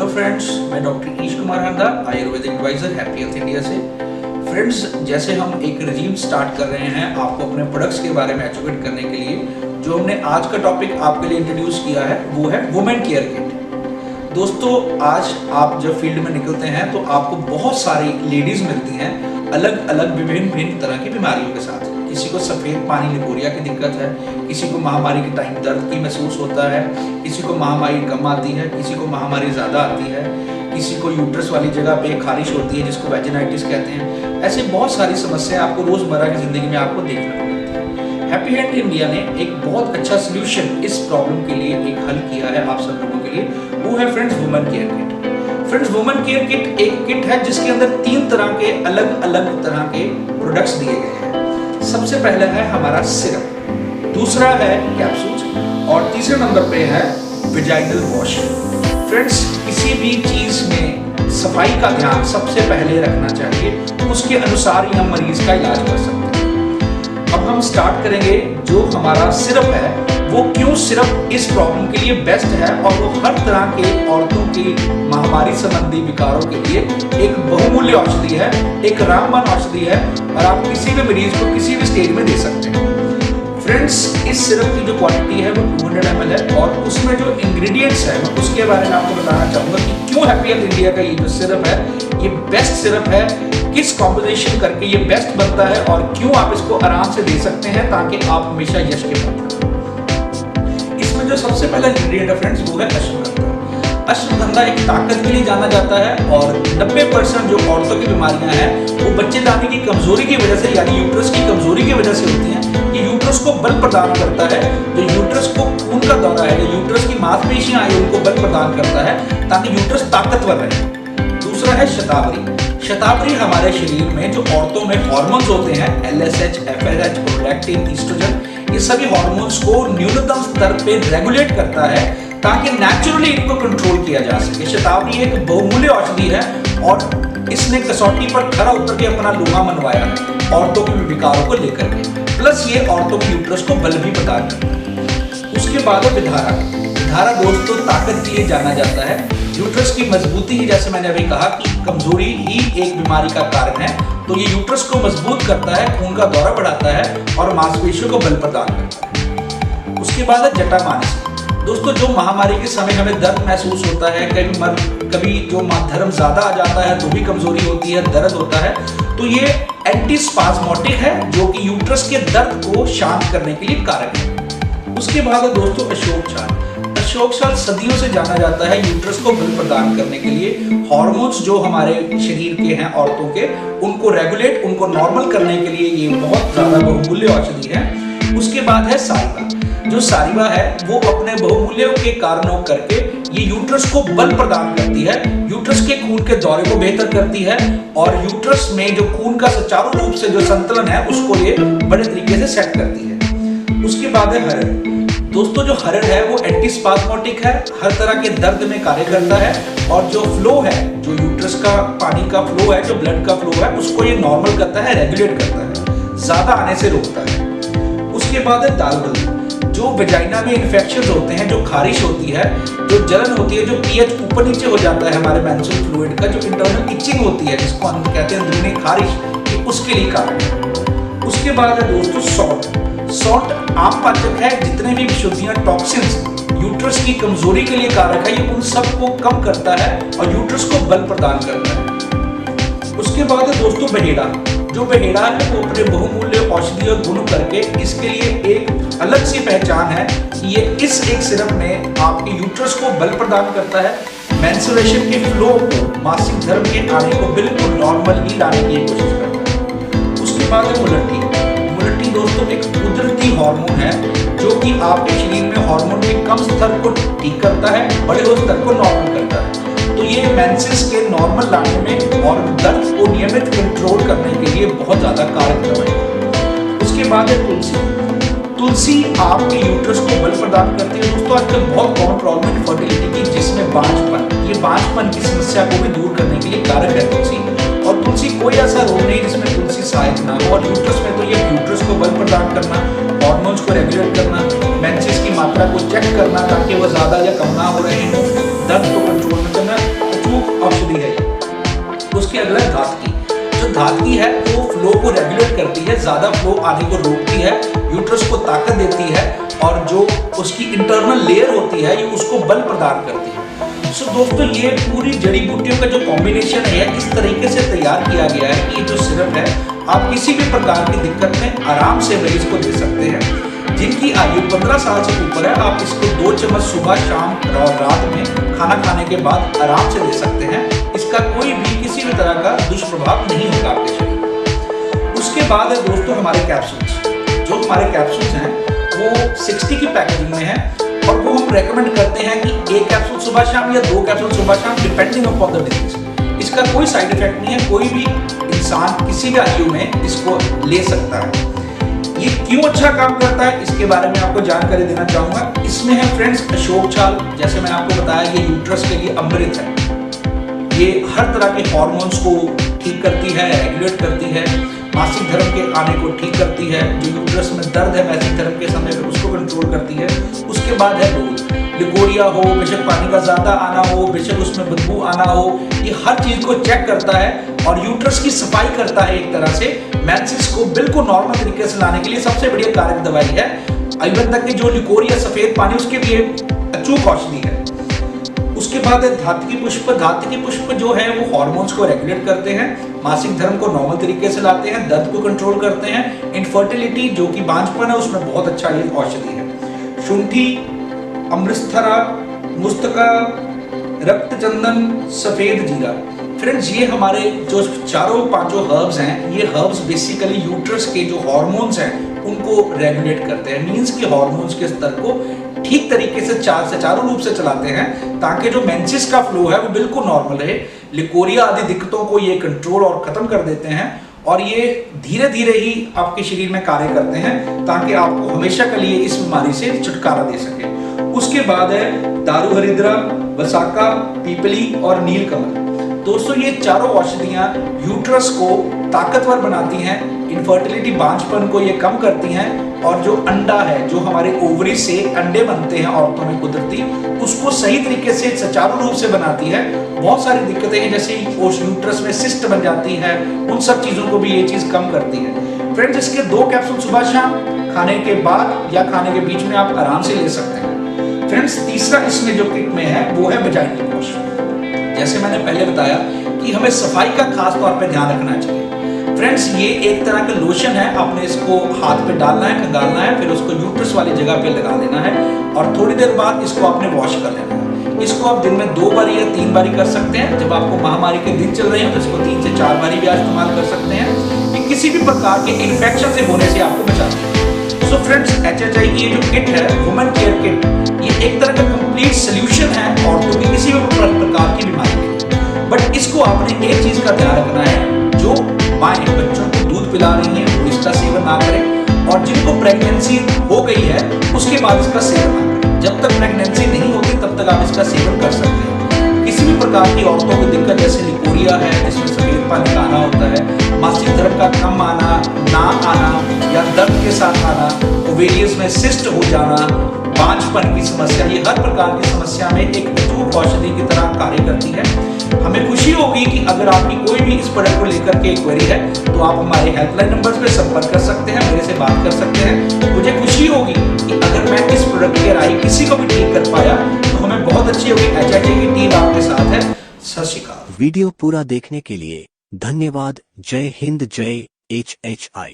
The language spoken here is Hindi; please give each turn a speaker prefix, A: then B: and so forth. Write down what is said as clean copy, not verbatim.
A: हेलो फ्रेंड्स, मैं doctor Ish Kumar Handa, ayurvedic advisor happy health India से। फ्रेंड्स, जैसे हम एक रिजीम स्टार्ट कर रहे हैं आपको अपने प्रोडक्ट्स के बारे में एजुकेट करने के लिए, जो हमने आज का टॉपिक आपके लिए इंट्रोड्यूस किया है वो है वुमेन केयर किट। दोस्तों, आज आप जब फील्ड में निकलते हैं तो आपको बहुत सारी लेडीज मिलती हैं अलग अलग विभिन्न तरह की बीमारियों के साथ। किसी को सफ़ेद पानी लिकोरिया की दिक्कत है, किसी को महामारी के टाइम दर्द की महसूस होता है, किसी को महामारी कम आती है, किसी को महामारी ज़्यादा आती है, किसी को यूट्रस वाली जगह पे खारिश होती है जिसको वेजिनाइटिस कहते हैं। ऐसे बहुत सारी समस्याएं आपको रोज़मर्रा की ज़िंदगी में आपको देखने को मिलती है। हैप्पी हेल्थ इंडिया ने एक बहुत अच्छा सोल्यूशन इस प्रॉब्लम के लिए एक हल किया है आप सब लोगों के लिए, वो है friends women care kit. Friends, women care kit एक किट है जिसके अंदर 3 तरह के अलग अलग तरह के प्रोडक्ट्स दिए गए हैं। सबसे पहला है हमारा सिरप, दूसरा है कैप्सूल्स और तीसरे नंबर पे है वेजाइनल वॉश। फ्रेंड्स, किसी भी चीज में सफाई का ध्यान सबसे पहले रखना चाहिए, उसके अनुसार ही हम मरीज का इलाज कर सकते हैं। अब हम स्टार्ट करेंगे जो हमारा सिरप है वो क्यों सिरप इस प्रॉब्लम के लिए बेस्ट है, और वो हर तरह के औरतों की महामारी संबंधी विकारों के लिए एक बहुमूल्य औषधि है, एक रामबाण औषधि है, और आप किसी भी मरीज को किसी भी स्टेज में दे सकते हैं। फ्रेंड्स, इस सिरप की जो क्वांटिटी है वो 200 ml है, और उसमें जो इंग्रेडिएंट्स है मैं उसके बारे में आपको बताना चाहूँगा कि क्यों हैप्पी हेल्थ इंडिया का ये जो सिरप है ये बेस्ट सिरप है, किस कॉम्बिनेशन करके ये बेस्ट बनता है, और क्यों आप इसको आराम से दे सकते हैं ताकि आप हमेशा यश के पात्र। इसमें जो सबसे पहला इंग्रेडिएंट है फ्रेंड्स वो है अश्वगंधा। अश्वगंधा एक ताकत के लिए जाना जाता है, और 90% जो औरतों की बीमारियां हैं वो बच्चे लाने की कमजोरी की वजह से, यानी यूट्रस की कमजोरी की वजह से होती हैं। ये यूट्रस को बल प्रदान करता है, जो यूट्रस को खून का दौरा है, जो यूट्रस की मांसपेशियां हैं उनको बल प्रदान करता है ताकि यूट्रस ताकतवर रहे। दूसरा है शतावरी। शतावरी हमारे शरीर में जो औरतों में हार्मोन्स होते हैं LSH, FSH, प्रोलैक्टिन, ईस्ट्रोजन, ये सभी हार्मोन्स को न्यूनतम स्तर पे रेगुलेट करता है ताकि नेचुरली इनको कंट्रोल किया जा सके। शतावरी एक बहुमूल्य औषधि है और इसने कसौटी पर खरा उतर के अपना लोहा मनवाया है औरतों के विकारों को लेकर के। प्लस ये औरतों के यूट्रस को बल भी प्रदान करता है। उसके बाद है विधारा। विधारा दोस्तों ताकत के लिए जाना जाता है। यूट्रस की मजबूती ही, जैसे मैंने अभी कहा कि कमजोरी ही एक बीमारी का कारण है, तो ये यूट्रस को मजबूत करता है, खून का दौरा बढ़ाता है और मांसपेशियों को बल प्रदान करता है। उसके बाद है जटामानसी। दोस्तों, जो महामारी के समय हमें दर्द महसूस होता है, कभी जो धर्म ज्यादा आ जाता है तो भी कमजोरी होती है, दर्द होता है, तो ये एंटीस्पाज्मोटिक है जो कि यूट्रस के दर्द को शांत करने के लिए कारक है। उसके बाद है दोस्तों अशोक छाल। अशोक छाल सदियों से जाना जाता है यूट्रस को बल प्रदान करने के लिए। हार्मोन्स जो हमारे शरीर के हैं औरतों के, उनको रेगुलेट, उनको नॉर्मल करने के लिए ये बहुत ज्यादा बहुमूल्य औषधि है। उसके बाद है सारिवा। जो सारिवा है वो अपने बहुमूल्य के कारणों करके ये यूट्रस को बल प्रदान करती है, यूट्रस के खून के दौरे को बेहतर करती है, और यूट्रस में जो खून का सुचारू रूप से जो संतुलन है उसको ये बड़े तरीके से सेट करती है। उसके बाद है हरड़। दोस्तों, जो हरड़ है वो एंटीस्पाज्मोटिक है, हर तरह के दर्द में कार्य करता है, और जो फ्लो है, जो यूट्रस का पानी का फ्लो है, जो ब्लड का फ्लो है, उसको ये नॉर्मल करता है, रेगुलेट करता है, ज्यादा आने से रोकता है। उसके बाद है दालबल्ली। जो वेजाइना में इन्फेक्शंस होते हैं, जो खारिश होती है, जो जलन होती है, जो pH ऊपर नीचे हो जाता है हमारे मेंस्ट्रुअल फ्लूइड का, जो इंटरनल इचिंग होती है जिसको हम कहते हैं अंदरूनी खारिश, कि उसके लिए कारण है। उसके बाद है दोस्तों सॉल्ट। सॉल्ट आम पाचक है, जितने भी विशुद्धियां, टॉक्सिन्स यूट्रस की कमजोरी के लिए कारक है, ये उन सबको कम करता है और यूट्रस को बल प्रदान करता है। उसके बाद है दोस्तों बहेड़ा। जो बहेड़ा है वो अपने बहुमूल्य औषधीय गुण करके इसके लिए एक अलग सी पहचान है कि ये इस एक सिरप में आपके यूट्रस को बल प्रदान करता है, मेंस्ट्रुएशन के फ्लो को, मासिक धर्म के आने को बिल्कुल नॉर्मल ही लाने की कोशिश करता है। उसके बाद है मुलट्ठी। मुलट्ठी दोस्तों एक कुदरती हार्मोन है जो कि आपके शरीर में हार्मोन के कम स्तर को ठीक करता है, बड़े स्तर को नॉर्मल करता है। तो ये मेंसेस के नॉर्मल लाने में और दर्द को नियमित कंट्रोल करने के लिए बहुत ज्यादा कारक है। उसके बाद है तुलसी। तुलसी आपके यूट्रस को बल प्रदान करती है। दोस्तों, आजकल बहुत कॉमन प्रॉब्लम है फर्टिलिटी की, जिसमें बांझपन, ये बांझपन की समस्या को भी दूर करने के लिए कारक है तुलसी। और तुलसी कोई ऐसा रोग नहीं जिसमें तुलसी सहायक ना हो, और यूट्रस में तो ये यूट्रस को बल प्रदान करना, हार्मोन्स को रेगुलेट करना, मेंसेस की मात्रा को चेक करना ताकि वो ज्यादा या कम ना हो रहे हैं, दर्द को कंट्रोल में करना, औषधि है। उसके अगला है धातकी। जो धातकी है वो फ्लो को रेगुलेट करती है, ज्यादा फ्लो आने को रोकती है, यूट्रस को ताकत देती है और जो उसकी इंटरनल लेयर होती है ये उसको बल प्रदान करती है। सो दोस्तों ये पूरी जड़ी बूटियों का जो कॉम्बिनेशन है इस तरीके से तैयार किया गया है कि ये जो सिरप है आप किसी भी प्रकार की दिक्कत में आराम से मरीज को दे सकते हैं। जिनकी आयु 15 साल से ऊपर है आप इसको 2 चम्मच सुबह शाम और रात में खाना खाने के बाद आराम से दे सकते हैं। इसका कोई भी किसी भी तरह का दुष्प्रभाव नहीं होगा आपके शरीर में। उसके बाद है दोस्तों हमारे कैप्सूल्स। जो हमारे कैप्सूल्स हैं वो 60 की पैकेजिंग में है और वो हम रेकमेंड करते हैं कि 1 कैप्सूल सुबह शाम या 2 कैप्सूल सुबह शाम डिपेंडिंग अपॉन द डिजीज। इसका कोई साइड इफेक्ट नहीं है, कोई भी इंसान किसी भी आयु में इसको ले सकता है। ये क्यों अच्छा काम करता है इसके बारे में आपको जानकारी देना चाहूंगा। इसमें है फ्रेंड्स अशोक छाल। जैसे मैंने आपको बताया ये यूट्रस के लिए अमृत है। ये हर तरह के हार्मोन्स को ठीक करती है, रेगुलेट करती है, मासिक धर्म के आने को ठीक करती है, जो यूट्रस में दर्द है मासिक धर्म के समय पर उसको कंट्रोल करती है। उसके बाद है दूध। लिकोरिया हो, बेशक पानी का ज्यादा आना हो, बेशक उसमें बदबू आना हो, ये हर चीज को चेक करता है और यूट्रस की सफाई करता है। एक तरह से मेंसेस को बिल्कुल नॉर्मल तरीके से लाने के लिए सबसे बढ़िया कारक दवाई है। इवन तक कि जो लिकोरिया सफेद पानी उसके लिए अचूक औषधि है। उसके बाद है धातकी पुष्प। धातकी पुष्प जो है वो हार्मोन्स को रेगुलेट करते हैं, मासिक धर्म को नॉर्मल तरीके से लाते हैं, दर्द को कंट्रोल करते हैं, इनफर्टिलिटी जो कि बांझपन है उसमें बहुत अच्छा ये औषधि है। शुंठी, अमृतस्थरा, मुस्तका, रक्त चंदन, सफेद जीरा। फ्रेंड्स ये हमारे जो चारों पांचों हर्ब्स हैं ये हर्ब्स बेसिकली यूट्रस के जो हार्मोन्स हैं उनको रेगुलेट करते हैं। मींस के हार्मोन्स के स्तर को ठीक तरीके से चारों रूप से चलाते हैं ताकि जो मेंसेस का फ्लो है वो बिल्कुल नॉर्मल रहे। लिकोरिया आदि दिक्कतों को ये कंट्रोल और खत्म कर देते हैं और ये धीरे धीरे ही आपके शरीर में कार्य करते हैं ताकि आपको हमेशा के लिए इस बीमारी से छुटकारा दे सके। उसके बाद है दारू हरिद्रा, वसाका, पीपली और नीलकमल। दोस्तों ये चारों औषधियां यूट्रस को ताकतवर बनाती हैं, इनफर्टिलिटी बांझपन को ये कम करती हैं और जो अंडा है जो हमारे ओवरी से अंडे बनते हैं औरतों में कुदरती उसको सही तरीके से सुचारू रूप से बनाती है। बहुत सारी दिक्कतें हैं जैसे यूट्रस में सिस्ट बन जाती है उन सब चीजों को भी ये चीज कम करती है। फ्रेंड्स इसके 2 कैप्सूल सुबह शाम खाने के बाद या खाने के बीच में आप आराम से ले सकते हैं। फ्रेंड्स तीसरा इसमें जो किट में है वो है वजाइनल वॉश। जैसे मैंने पहले बताया कि हमें सफाई का खास तौर पे ध्यान रखना चाहिए। फ्रेंड्स ये एक तरह का लोशन है, आपने इसको हाथ पे डालना है, खंगालना है, फिर उसको यूट्रस वाली जगह पे लगा देना है और थोड़ी देर बाद इसको आपने वॉश कर लेना है। इसको आप दिन में 2 बारी या 3 बारी कर सकते हैं। जब आपको महामारी के दिन चल रहे हैं तो इसको 3 से 4 बारी भी इस्तेमाल कर सकते हैं। ये किसी भी प्रकार के इन्फेक्शन से होने से आपको बचाती है। सो फ्रेंड्स HHI की ये जो किट है वुमेन केयर किट, ये एक तरह का कंप्लीट सोल्यूशन है औरतों की किसी भी प्रकार की बीमारी के। बट इसको आपने एक चीज का ध्यान रखना है, जो माएँ बच्चों को दूध पिला रही हैं वो इसका सेवन ना करें और जिनको प्रेगनेंसी हो गई है उसके बाद इसका सेवन ना करें। जब तक प्रेगनेंसी नहीं होती तब तक आप इसका सेवन कर सकते हैं। किसी भी प्रकार की औरतों को दिक्कत जैसे लिकोरिया है जिसमें सफेद पानी का आना होता है, मासिक धर्म का कम आना, ना आना या दर्द के साथ आना, ओवेरियस में सिस्ट हो जाना, बांझपन की समस्या, ये हर प्रकार की समस्या में एक अचूक औषधि की तरह कार्य करती है। हमें खुशी होगी कि अगर आपकी कोई भी इस प्रोडक्ट को लेकर के क्वेरी है तो आप हमारे हेल्पलाइन नंबर्स पे संपर्क कर सकते हैं, मेरे से बात कर सकते हैं। मुझे खुशी होगी कि अगर मैं इस प्रोडक्ट के राय किसी को भी ठीक कर पाया तो हमें बहुत अच्छी होगी। HHI की टीम आपके साथ है। सत श्री अकाल।
B: वीडियो पूरा देखने के लिए धन्यवाद। जय हिंद, जय HHI।